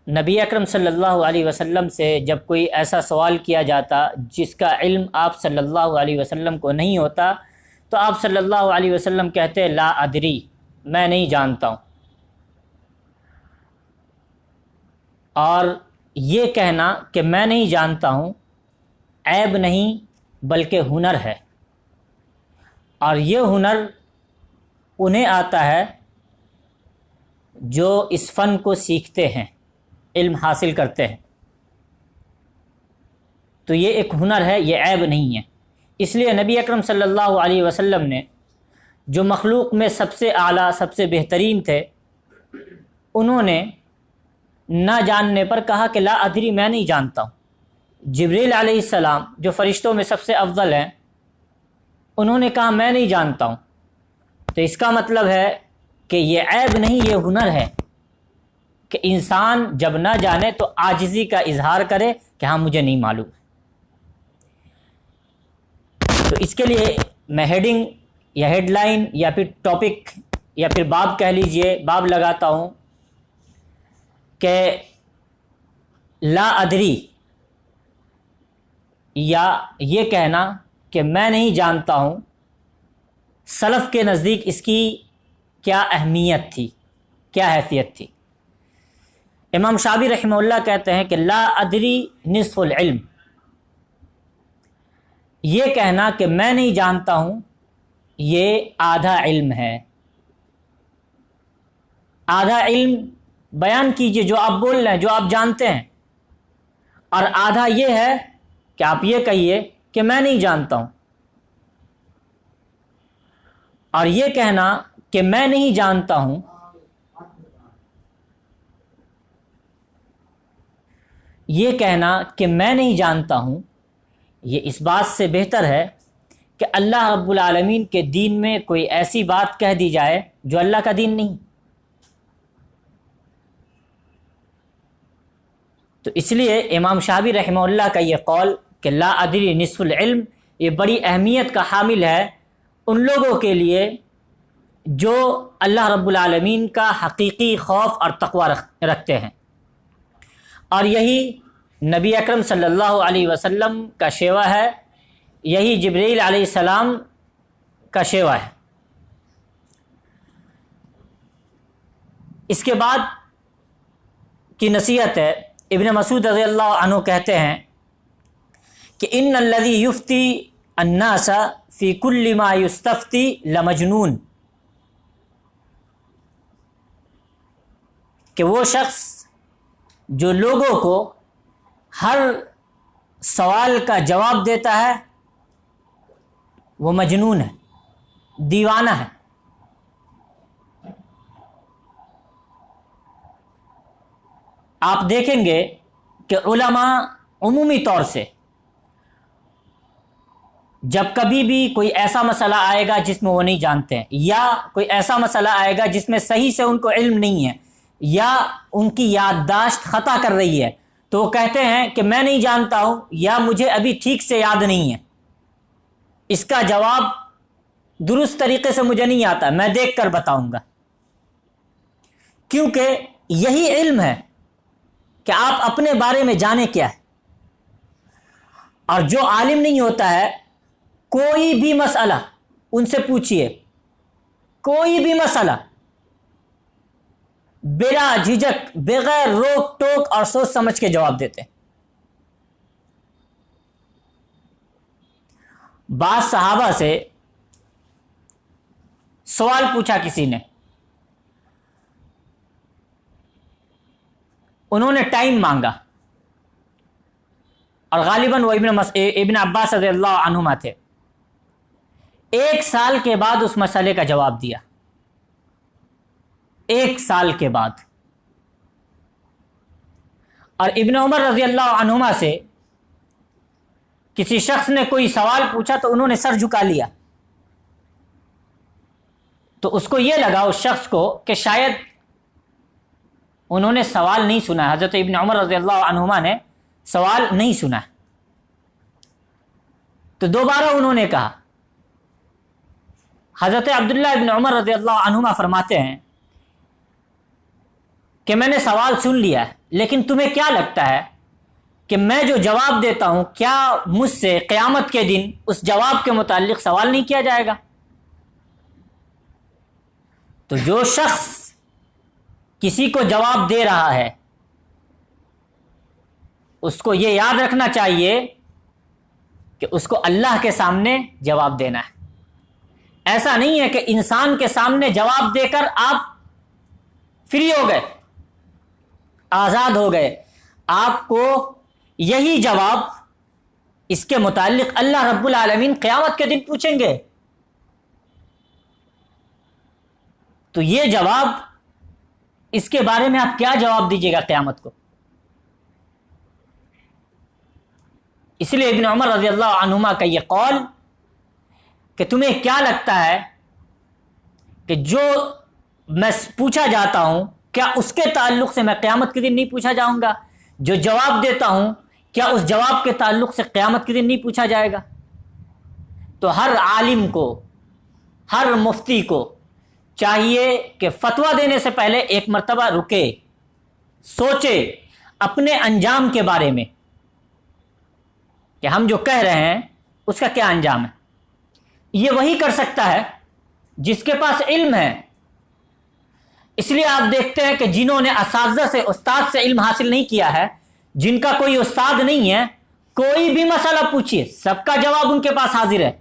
نبی اکرم صلی اللہ علیہ وسلم سے جب کوئی ایسا سوال کیا جاتا جس کا علم آپ صلی اللہ علیہ وسلم کو نہیں ہوتا تو آپ صلی اللہ علیہ وسلم کہتے لا ادری، میں نہیں جانتا ہوں۔ اور یہ کہنا کہ میں نہیں جانتا ہوں عیب نہیں بلکہ ہنر ہے، اور یہ ہنر انہیں آتا ہے جو اس فن کو سیکھتے ہیں، علم حاصل کرتے ہیں۔ تو یہ ایک ہنر ہے، یہ عیب نہیں ہے۔ اس لیے نبی اکرم صلی اللہ علیہ وسلم نے جو مخلوق میں سب سے اعلیٰ سب سے بہترین تھے، انہوں نے نہ جاننے پر کہا کہ لا ادری، میں نہیں جانتا ہوں۔ جبریل علیہ السلام جو فرشتوں میں سب سے افضل ہیں، انہوں نے کہا میں نہیں جانتا ہوں۔ تو اس کا مطلب ہے کہ یہ عیب نہیں، یہ ہنر ہے کہ انسان جب نہ جانے تو عاجزی کا اظہار کرے کہ ہاں مجھے نہیں معلوم۔ تو اس کے لیے میں ہیڈنگ یا ہیڈ لائن یا پھر ٹاپک یا پھر باب کہہ لیجئے، باب لگاتا ہوں کہ لا ادری، یا یہ کہنا کہ میں نہیں جانتا ہوں، سلف کے نزدیک اس کی کیا اہمیت تھی، کیا حیثیت تھی۔ امام شافعی رحمہ اللہ کہتے ہیں کہ لا ادری نصف العلم، یہ کہنا کہ میں نہیں جانتا ہوں یہ آدھا علم ہے۔ آدھا علم بیان کیجئے جو آپ بول رہے ہیں، جو آپ جانتے ہیں، اور آدھا یہ ہے کہ آپ یہ کہیے کہ میں نہیں جانتا ہوں۔ اور یہ کہنا کہ میں نہیں جانتا ہوں، یہ کہنا کہ میں نہیں جانتا ہوں، یہ اس بات سے بہتر ہے کہ اللہ رب العالمین کے دین میں کوئی ایسی بات کہہ دی جائے جو اللہ کا دین نہیں۔ تو اس لیے امام شافعی رحمہ اللہ کا یہ قول کہ لا ادری نصف العلم، یہ بڑی اہمیت کا حامل ہے ان لوگوں کے لیے جو اللہ رب العالمین کا حقیقی خوف اور تقوی رکھتے ہیں، اور یہی نبی اکرم صلی اللہ علیہ وسلم کا شیوہ ہے، یہی جبریل علیہ السلام کا شیوہ ہے۔ اس کے بعد کی نصیحت ہے، ابن مسعود رضی اللہ عنہ کہتے ہیں کہ ان الذی یفتی الناس فی کل ما یستفتی لمجنون، کہ وہ شخص جو لوگوں کو ہر سوال کا جواب دیتا ہے وہ مجنون ہے، دیوانہ ہے۔ آپ دیکھیں گے کہ علماء عمومی طور سے جب کبھی بھی کوئی ایسا مسئلہ آئے گا جس میں وہ نہیں جانتے ہیں، یا کوئی ایسا مسئلہ آئے گا جس میں صحیح سے ان کو علم نہیں ہے، یا ان کی یادداشت خطا کر رہی ہے، تو وہ کہتے ہیں کہ میں نہیں جانتا ہوں، یا مجھے ابھی ٹھیک سے یاد نہیں ہے، اس کا جواب درست طریقے سے مجھے نہیں آتا، میں دیکھ کر بتاؤں گا۔ کیونکہ یہی علم ہے کہ آپ اپنے بارے میں جانیں کیا ہے۔ اور جو عالم نہیں ہوتا ہے، کوئی بھی مسئلہ ان سے پوچھئے، کوئی بھی مسئلہ بلا جھجک، بغیر روک ٹوک اور سوچ سمجھ کے جواب دیتے ہیں۔ بعض صحابہ سے سوال پوچھا کسی نے، انہوں نے ٹائم مانگا، اور غالباً وہ ابن عباس رضی اللہ عنہما تھے۔ 1 سال کے بعد اس مسئلے کا جواب دیا، 1 سال کے بعد۔ اور ابن عمر رضی اللہ عنہما سے کسی شخص نے کوئی سوال پوچھا تو انہوں نے سر جھکا لیا، تو اس کو یہ لگا اس شخص کو کہ شاید انہوں نے سوال نہیں سنا، حضرت ابن عمر رضی اللہ عنہما نے سوال نہیں سنا۔ تو دوبارہ انہوں نے کہا۔ حضرت عبداللہ ابن عمر رضی اللہ عنہما فرماتے ہیں کہ میں نے سوال سن لیا ہے، لیکن تمہیں کیا لگتا ہے کہ میں جو جواب دیتا ہوں کیا مجھ سے قیامت کے دن اس جواب کے متعلق سوال نہیں کیا جائے گا؟ تو جو شخص کسی کو جواب دے رہا ہے اس کو یہ یاد رکھنا چاہیے کہ اس کو اللہ کے سامنے جواب دینا ہے۔ ایسا نہیں ہے کہ انسان کے سامنے جواب دے کر آپ فری ہو گئے، آزاد ہو گئے۔ آپ کو یہی جواب اس کے متعلق اللہ رب العالمین قیامت کے دن پوچھیں گے۔ تو یہ جواب، اس کے بارے میں آپ کیا جواب دیجیے گا قیامت کو؟ اس لیے ابن عمر رضی اللہ عنہما کا یہ قول کہ تمہیں کیا لگتا ہے کہ جو میں پوچھا جاتا ہوں کیا اس کے تعلق سے میں قیامت کے دن نہیں پوچھا جاؤں گا؟ جو جواب دیتا ہوں کیا اس جواب کے تعلق سے قیامت کے دن نہیں پوچھا جائے گا؟ تو ہر عالم کو، ہر مفتی کو چاہیے کہ فتویٰ دینے سے پہلے ایک مرتبہ رکے، سوچے اپنے انجام کے بارے میں کہ ہم جو کہہ رہے ہیں اس کا کیا انجام ہے۔ یہ وہی کر سکتا ہے جس کے پاس علم ہے۔ اس لیے آپ دیکھتے ہیں کہ جنہوں نے اساتذہ سے، استاد سے علم حاصل نہیں کیا ہے، جن کا کوئی استاد نہیں ہے، کوئی بھی مسئلہ پوچھیے سب کا جواب ان کے پاس حاضر ہے۔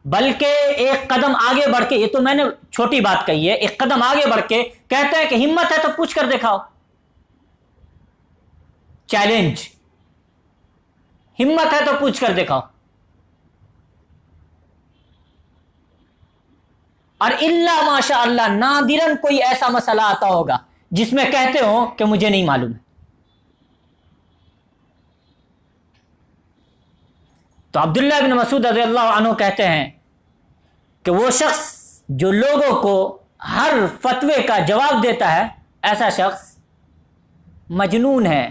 بلکہ ایک قدم آگے بڑھ کے، یہ تو میں نے چھوٹی بات کہی ہے، ایک قدم آگے بڑھ کے کہتے ہیں کہ ہمت ہے تو پوچھ کر دکھاؤ، چیلنج، ہمت ہے تو پوچھ کر دکھاؤ۔ اور الا ماشاء اللہ نادراً کوئی ایسا مسئلہ آتا ہوگا جس میں کہتے ہو کہ مجھے نہیں معلوم ہے۔ تو عبداللہ بن مسعود رضی اللہ عنہ کہتے ہیں کہ وہ شخص جو لوگوں کو ہر فتوے کا جواب دیتا ہے، ایسا شخص مجنون ہے،